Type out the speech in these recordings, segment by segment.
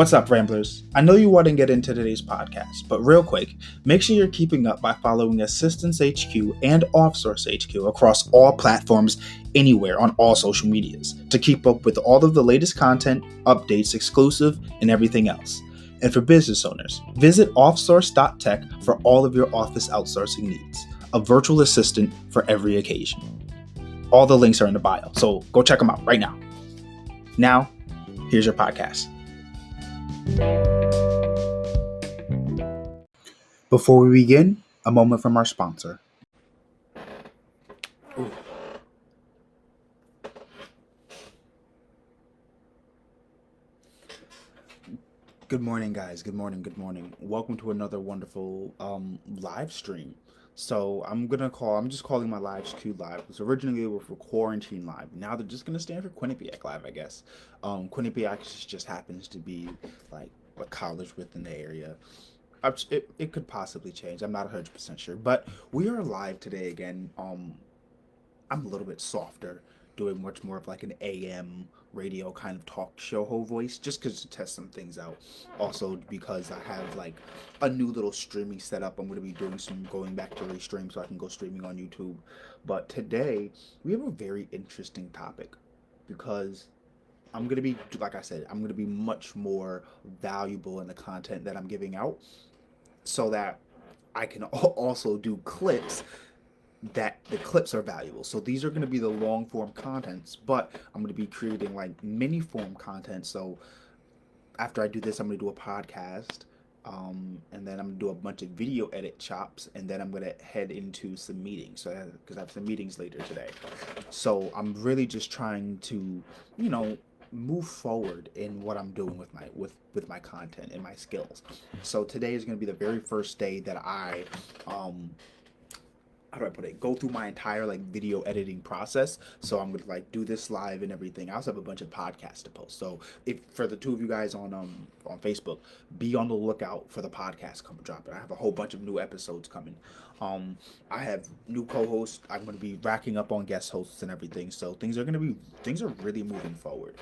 What's up, Ramblers? I know you want to get into today's podcast, but real quick, make sure you're keeping up by following Assistance HQ and Offsource HQ across all platforms, anywhere on all social medias, to keep up with all of the latest content, updates, exclusive, and everything else. And for business owners, visit offsource.tech for all of your office outsourcing needs, a virtual assistant for every occasion. All the links are in the bio, so go check them out right now. Now, here's your podcast. Before we begin, a moment from our sponsor. Ooh. Good morning, guys. Good morning. Welcome to another wonderful live stream. So I'm just calling my live Q live, because originally it was for Quarantine Live. Now they're just gonna stand for Quinnipiac Live, I guess. Quinnipiac just happens to be like a college within the area. It could possibly change. I'm not 100% sure, but we are live today again. I'm a little bit softer, doing much more of like an AM radio kind of talk show whole voice, just because to test some things out. Also because I have like a new little streaming setup. I'm going to be doing some going back to restream so I can go streaming on YouTube. But today we have a very interesting topic, because I'm going to be, like I said, I'm going to be much more valuable in the content that I'm giving out, so that I can also do clips that the clips are valuable. So these are going to be the long form contents, but I'm going to be creating like mini form content. So after I do this, I'm going to do a podcast, and then I'm going to do a bunch of video edit chops, and then I'm going to head into some meetings. So because I have some meetings later today. So I'm really just trying to, move forward in what I'm doing with my content and my skills. So today is going to be the very first day that I how do I put it, go through my entire like video editing process. So I'm gonna like do this live and everything. I also have a bunch of podcasts to post. So if for the two of you guys on Facebook, be on the lookout for the podcast coming dropping. I have a whole bunch of new episodes coming. I have new co-hosts. I'm gonna be racking up on guest hosts and everything. So things are really moving forward.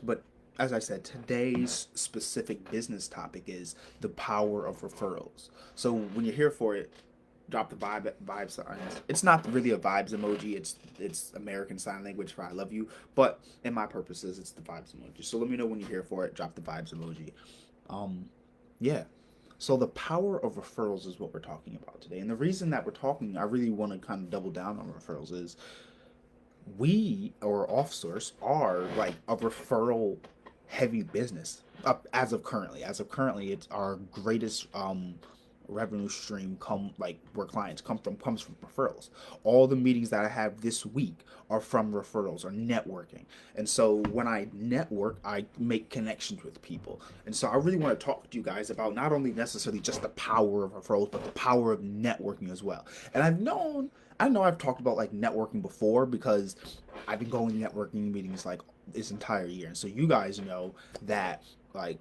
But as I said, today's specific business topic is the power of referrals. So when you're here for it, drop the vibe signs. It's not really a vibes emoji. It's American Sign Language for I love you. But in my purposes, it's the vibes emoji. So let me know when you're here for it. Drop the vibes emoji. Yeah. So the power of referrals is what we're talking about today. And the reason that I really want to kind of double down on referrals is we, or Offsource, are like a referral heavy business as of currently. It's our greatest revenue stream where clients comes from referrals. All the meetings that I have this week are from referrals or networking. And so when I network, I make connections with people. And so I really want to talk to you guys about not only necessarily just the power of referrals, but the power of networking as well. And I know I've talked about like networking before, because I've been going to networking meetings like this entire year. And so you guys know that like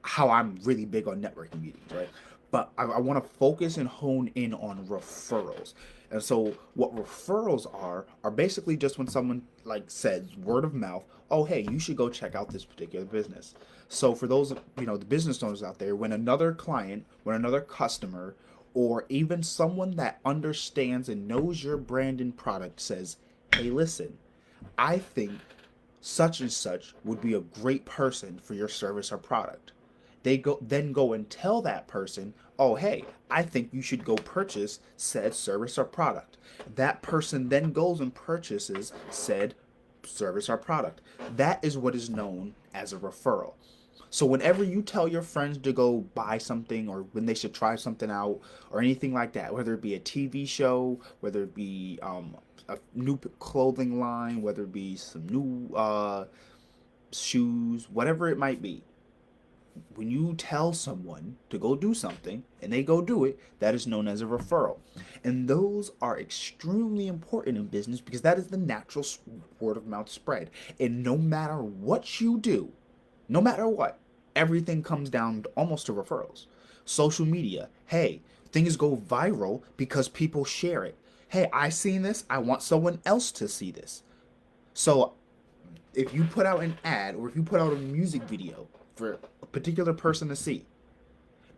how I'm really big on networking meetings, right? But I want to focus and hone in on referrals. And so what referrals are basically just when someone like says word of mouth, oh, hey, you should go check out this particular business. So for those, the business owners out there, when another client, when another customer, or even someone that understands and knows your brand and product says, hey, listen, I think such and such would be a great person for your service or product. They go and tell that person, oh, hey, I think you should go purchase said service or product. That person then goes and purchases said service or product. That is what is known as a referral. So whenever you tell your friends to go buy something, or when they should try something out, or anything like that, whether it be a TV show, whether it be a new clothing line, whether it be some new shoes, whatever it might be, when you tell someone to go do something and they go do it, that is known as a referral. And those are extremely important in business, because that is the natural word of mouth spread. And no matter what you do, no matter what, everything comes down almost to referrals. Social media, hey, things go viral because people share it. Hey, I seen this, I want someone else to see this. So if you put out an ad or if you put out a music video for a particular person to see,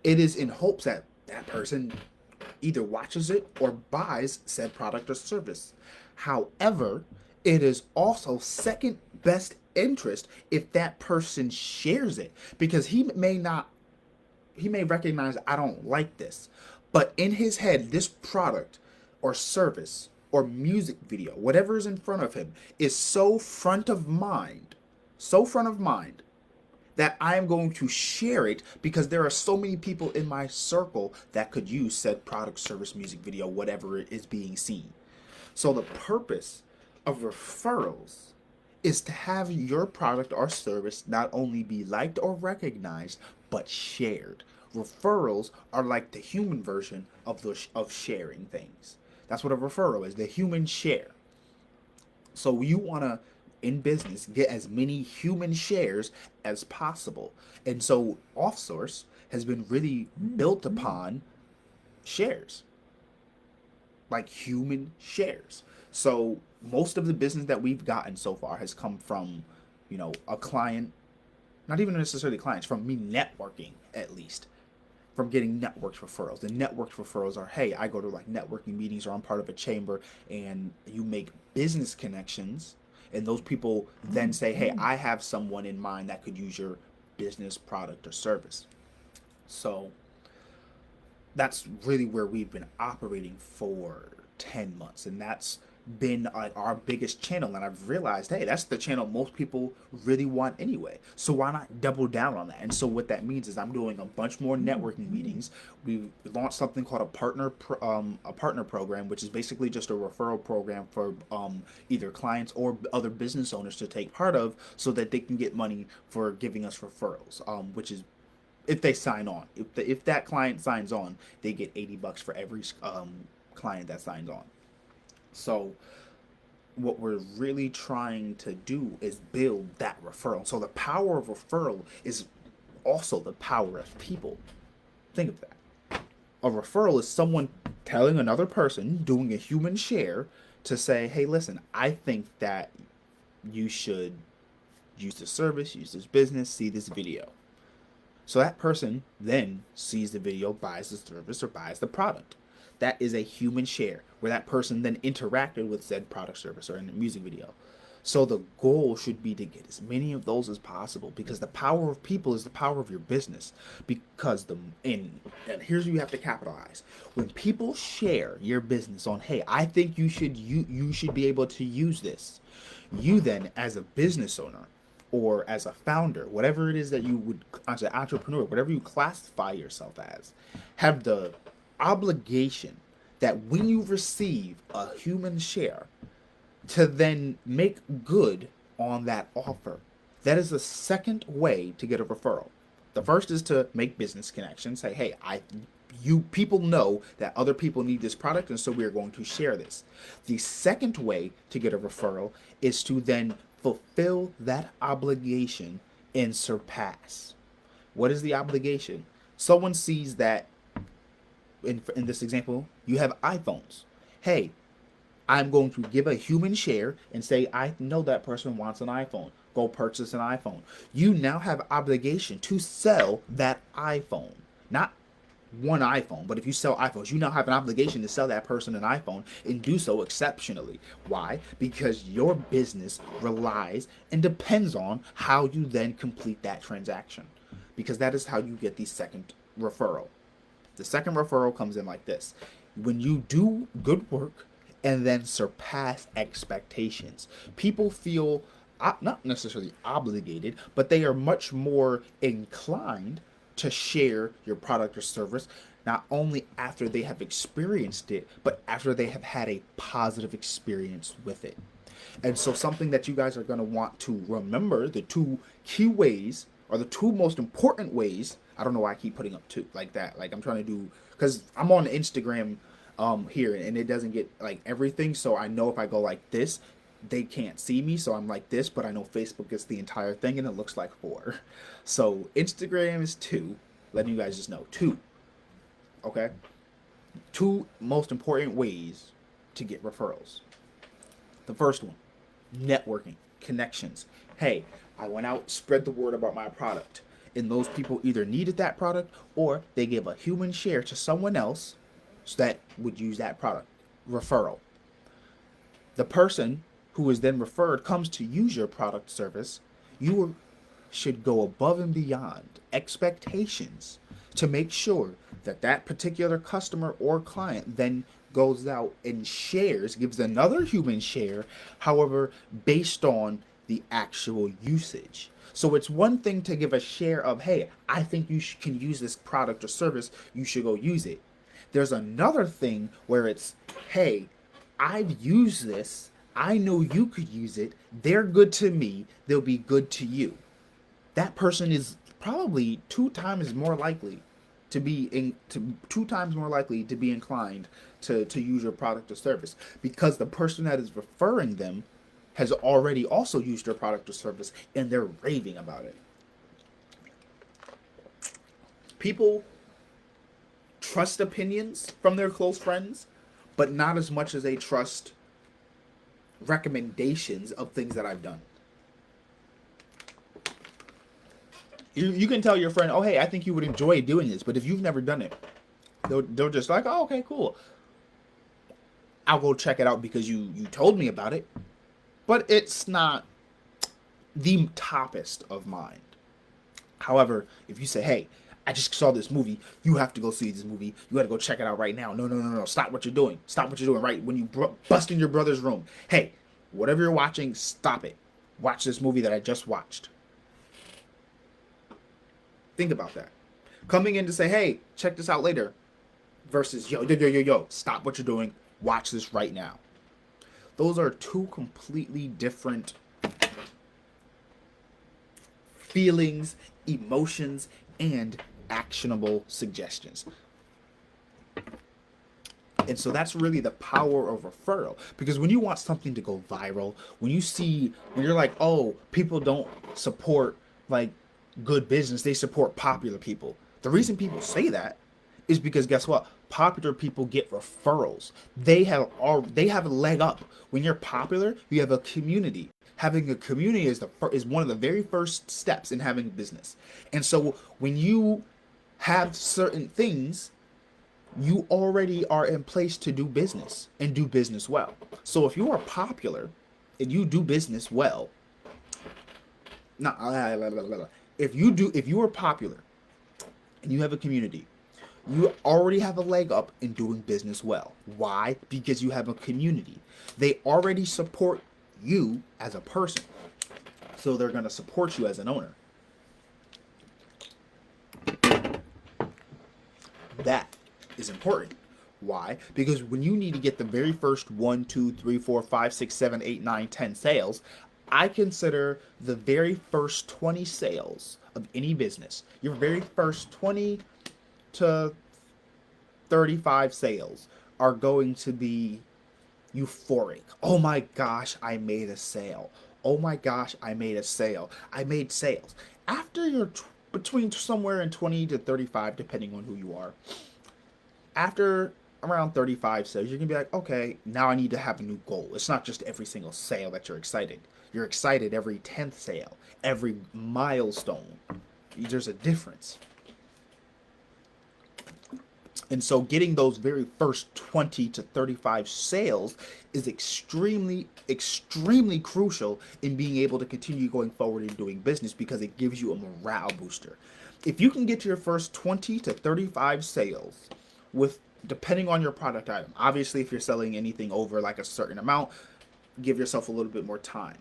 it is in hopes that that person either watches it or buys said product or service. However, it is also second best interest if that person shares it, because he may recognize I don't like this, but in his head this product or service or music video, whatever is in front of him, is so front of mind that I am going to share it because there are so many people in my circle that could use said product, service, music video, whatever it is being seen. So the purpose of referrals is to have your product or service not only be liked or recognized, but shared. Referrals are like the human version of sharing things. That's what a referral is, the human share. So you want to, in business, get as many human shares as possible. And so OffSource has been really built upon shares, like human shares. So most of the business that we've gotten so far has come from, a client, not even necessarily clients, from me networking at least, from getting networked referrals. The networked referrals are, hey, I go to like networking meetings or I'm part of a chamber, and you make business connections, and those people then say, hey, I have someone in mind that could use your business, product, or service. So that's really where we've been operating for 10 months, and that's been like our biggest channel. And I've realized, hey, that's the channel most people really want anyway, so why not double down on that? And so what that means is I'm doing a bunch more networking meetings. We launched something called a partner program, which is basically just a referral program for either clients or other business owners to take part of, so that they can get money for giving us referrals, which is if they sign on. If that client signs on, they get $80 for every client that signs on. So what we're really trying to do is build that referral. So the power of referral is also the power of people. Think of that. A referral is someone telling another person, doing a human share, to say, hey, listen, I think that you should use this service, use this business, see this video. So that person then sees the video, buys the service, or buys the product. That is a human share, where that person then interacted with said product, service, or in a music video. So the goal should be to get as many of those as possible, because the power of people is the power of your business. Because and here's where you have to capitalize. When people share your business on, hey, I think you should be able to use this, you then, as a business owner or as a founder, whatever it is that you would, as an entrepreneur, whatever you classify yourself as, have the obligation that when you receive a human share, to then make good on that offer. That is the second way to get a referral. The first is to make business connections. Say, hey, you people know that other people need this product, and so we are going to share this. The second way to get a referral is to then fulfill that obligation and surpass. What is the obligation? Someone sees that, in this example, you have iPhones. Hey, I'm going to give a human share and say, I know that person wants an iPhone. Go purchase an iPhone. You now have obligation to sell that iPhone. Not one iPhone, but if you sell iPhones, you now have an obligation to sell that person an iPhone, and do so exceptionally. Why? Because your business relies and depends on how you then complete that transaction. Because that is how you get the second referral. The second referral comes in like this. When you do good work and then surpass expectations, people feel not necessarily obligated, but they are much more inclined to share your product or service, not only after they have experienced it, but after they have had a positive experience with it. And so something that you guys are going to want to remember, the two key ways, or the two most important ways. I don't know why I keep putting up two like that. Like I'm trying to do, because I'm on Instagram here, and it doesn't get like everything. So I know if I go like this, they can't see me. So I'm like this, but I know Facebook gets the entire thing, and it looks like 4. So Instagram is 2. Letting you guys just know, 2. Okay. 2 most important ways to get referrals. The first one, networking. connections. Hey, I went out, spread the word about my product, and those people either needed that product or they gave a human share to someone else that would use that product. Referral. The person who is then referred comes to use your product service. You should go above and beyond expectations to make sure that that particular customer or client then goes out and shares, gives another human share, however, based on the actual usage. So it's one thing to give a share of, hey, I think you can use this product or service, you should go use it. There's another thing where it's, hey, I've used this, I know you could use it, they're good to me, they'll be good to you. That person is probably two times more likely to be 2 times more likely to be inclined to use your product or service, because the person that is referring them has already also used your product or service and they're raving about it. People trust opinions from their close friends, but not as much as they trust recommendations of things that I've done. You can tell your friend, oh, hey, I think you would enjoy doing this. But if you've never done it, they're just like, oh, okay, cool. I'll go check it out because you told me about it. But it's not the toppest of mind. However, if you say, hey, I just saw this movie, you have to go see this movie, you got to go check it out right now. No. Stop what you're doing. Stop what you're doing right when you bust in your brother's room. Hey, whatever you're watching, stop it. Watch this movie that I just watched. Think about that. Coming in to say, hey, check this out later, versus yo, stop what you're doing, watch this right now. Those are two completely different feelings, emotions, and actionable suggestions. And so that's really the power of referral. Because when you want something to go viral, when you're like, oh, people don't support like good business, they support popular people. The reason people say that is because guess what? Popular people get referrals. They have a leg up. When you're popular, you have a community. Having a community is one of the very first steps in having a business. And so when you have certain things, you already are in place to do business and do business well. So if you are popular and you do business well, if you are popular and you have a community, you already have a leg up in doing business well. Why? Because you have a community. They already support you as a person, so they're going to support you as an owner. That is important. Why? Because when you need to get the very first 1, 2, 3, 4, 5, 6, 7, 8, 9, 10 sales, I consider the very first 20 sales of any business, your very first 20 to 35 sales are going to be euphoric. Oh my gosh, I made a sale. Oh my gosh, I made a sale. I made sales. After you're between somewhere in 20 to 35, depending on who you are, after around 35 sales, you're going to be like, okay, now I need to have a new goal. It's not just every single sale that you're excited. You're excited every 10th sale, every milestone. There's a difference. And so getting those very first 20 to 35 sales is extremely, extremely crucial in being able to continue going forward and doing business, because it gives you a morale booster. If you can get to your first 20 to 35 sales with, depending on your product item, obviously if you're selling anything over like a certain amount, give yourself a little bit more time.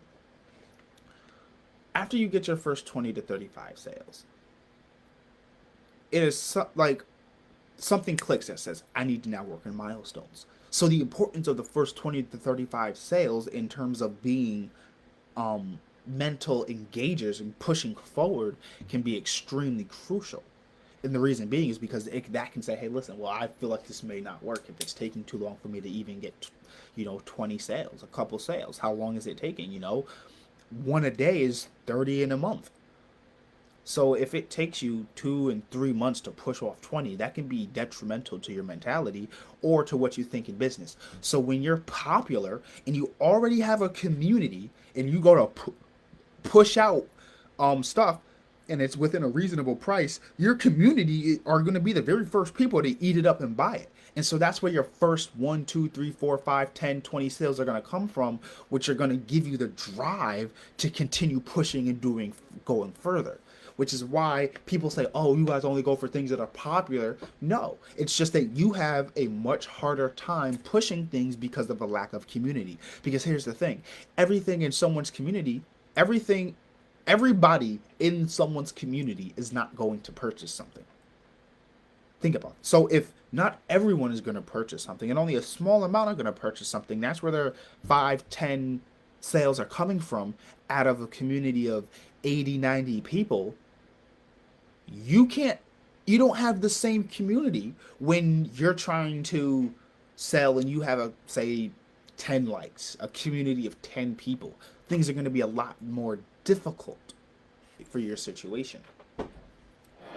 After you get your first 20 to 35 sales, it is like something clicks that says, I need to now work on milestones. So the importance of the first 20 to 35 sales in terms of being mental engagers and pushing forward can be extremely crucial. And the reason being is because that can say, hey, listen, well, I feel like this may not work if it's taking too long for me to even get, 20 sales, a couple sales. How long is it taking? One a day is 30 in a month. So if it takes you 2 and 3 months to push off 20, that can be detrimental to your mentality or to what you think in business. So when you're popular and you already have a community and you go to push out stuff and it's within a reasonable price, your community are going to be the very first people to eat it up and buy it. And so that's where your first 1, 2, 3, 4, 5, 10, 20 sales are going to come from, which are going to give you the drive to continue pushing and going further. Which is why people say, oh, you guys only go for things that are popular. No, it's just that you have a much harder time pushing things because of a lack of community. Because here's the thing, everything in someone's community, everybody in someone's community is not going to purchase something. Think about it. So if not everyone is going to purchase something and only a small amount are going to purchase something, that's where their 5, 10 sales are coming from out of a community of 80, 90 people. You don't have the same community when you're trying to sell and you have say 10 likes, a community of 10 people. Things are going to be a lot more difficult for your situation.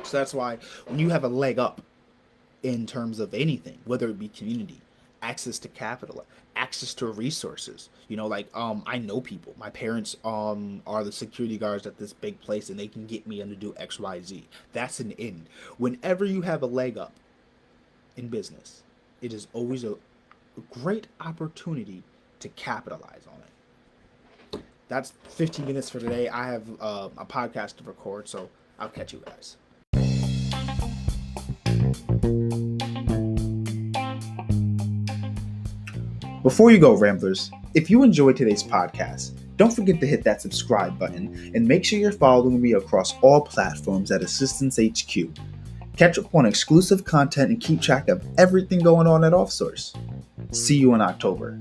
So that's why when you have a leg up in terms of anything, whether it be community, access to capital, access to resources, I know people. My parents are the security guards at this big place and they can get me in to do XYZ. That's an in. Whenever you have a leg up in business, it is always a great opportunity to capitalize on it. That's 15 minutes for today. I have a podcast to record, so I'll catch you guys. Before you go, Ramblers, if you enjoyed today's podcast, don't forget to hit that subscribe button and make sure you're following me across all platforms at Assistance HQ. Catch up on exclusive content and keep track of everything going on at OffSource. See you in October.